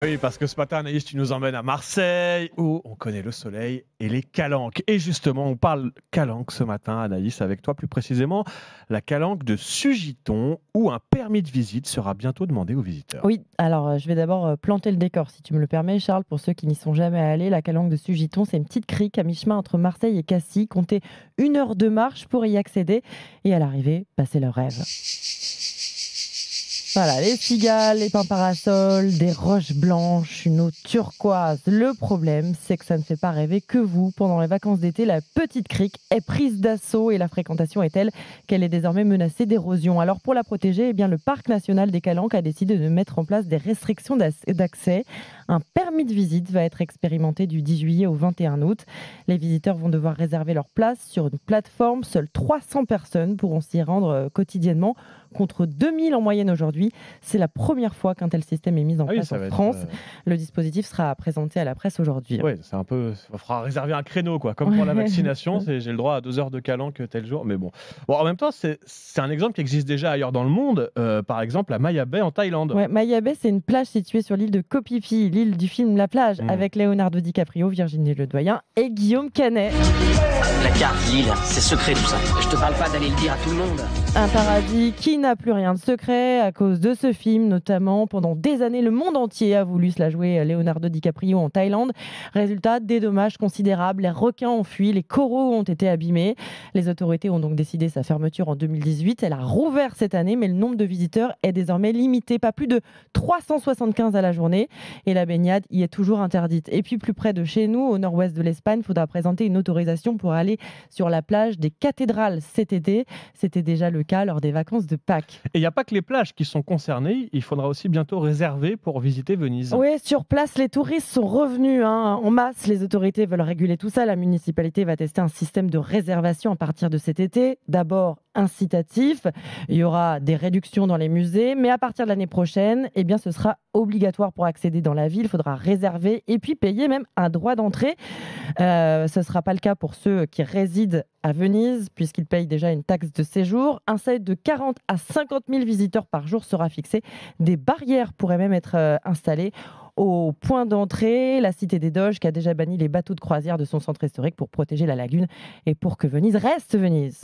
Oui, parce que ce matin, Anaïs, tu nous emmènes à Marseille, où on connaît le soleil et les calanques. Et justement, on parle calanques ce matin, Anaïs, avec toi plus précisément, la calanque de Sugiton, où un permis de visite sera bientôt demandé aux visiteurs. Oui, alors je vais d'abord planter le décor, si tu me le permets, Charles, pour ceux qui n'y sont jamais allés. La Calanque de Sugiton, c'est une petite crique à mi-chemin entre Marseille et Cassis. Comptez 1 heure de marche pour y accéder et à l'arrivée, passer leur rêve. Voilà, les cigales, les pins parasols, des roches blanches, une eau turquoise. Le problème, c'est que ça ne fait pas rêver que vous. Pendant les vacances d'été, la petite crique est prise d'assaut et la fréquentation est telle qu'elle est désormais menacée d'érosion. Alors pour la protéger, eh bien, le parc national des Calanques a décidé de mettre en place des restrictions d'accès. Un permis de visite va être expérimenté du 10 juillet au 21 août. Les visiteurs vont devoir réserver leur place sur une plateforme. Seules 300 personnes pourront s'y rendre quotidiennement, contre 2000 en moyenne aujourd'hui. C'est la première fois qu'un tel système est mis en Ah oui, place ça en va être. France. Le dispositif sera présenté à la presse aujourd'hui. Ouais, c'est un peu. Il faudra réserver un créneau, quoi. Comme pour la vaccination, j'ai le droit à 2 heures de calanque tel jour. Mais bon. Bon, en même temps, c'est un exemple qui existe déjà ailleurs dans le monde. Par exemple, à Maya Bay en Thaïlande. Ouais, Maya Bay, c'est une plage située sur l'île de Koh Phi Phi, l'île du film La Plage, Hmm. avec Leonardo DiCaprio, Virginie Ledoyen et Guillaume Canet. La carte, l'île, c'est secret tout ça. Je te parle pas d'aller le dire à tout le monde. Un paradis qui n'a plus rien de secret à cause de ce film, notamment. Pendant des années, le monde entier a voulu se la jouer Leonardo DiCaprio en Thaïlande. Résultat, des dommages considérables. Les requins ont fui, les coraux ont été abîmés. Les autorités ont donc décidé sa fermeture en 2018. Elle a rouvert cette année, mais le nombre de visiteurs est désormais limité. Pas plus de 375 à la journée. Et la baignade y est toujours interdite. Et puis plus près de chez nous, au nord-ouest de l'Espagne, il faudra présenter une autorisation pour aller sur la plage des cathédrales cet été. C'était déjà le cas lors des vacances de Pâques. Et il n'y a pas que les plages qui sont concernées. Il faudra aussi bientôt réserver pour visiter Venise. Oui, sur place, les touristes sont revenus en masse. Les autorités veulent réguler tout ça. La municipalité va tester un système de réservation à partir de cet été. D'abord incitatif, il y aura des réductions dans les musées, mais à partir de l'année prochaine, eh bien, ce sera obligatoire pour accéder dans la ville. Il faudra réserver et puis payer même un droit d'entrée. Ce ne sera pas le cas pour ceux qui résident à Venise, puisqu'ils payent déjà une taxe de séjour. Un seuil de 40 à 50 000 visiteurs par jour sera fixé. Des barrières pourraient même être installées au point d'entrée. La Cité des Doges qui a déjà banni les bateaux de croisière de son centre historique pour protéger la lagune et pour que Venise reste Venise.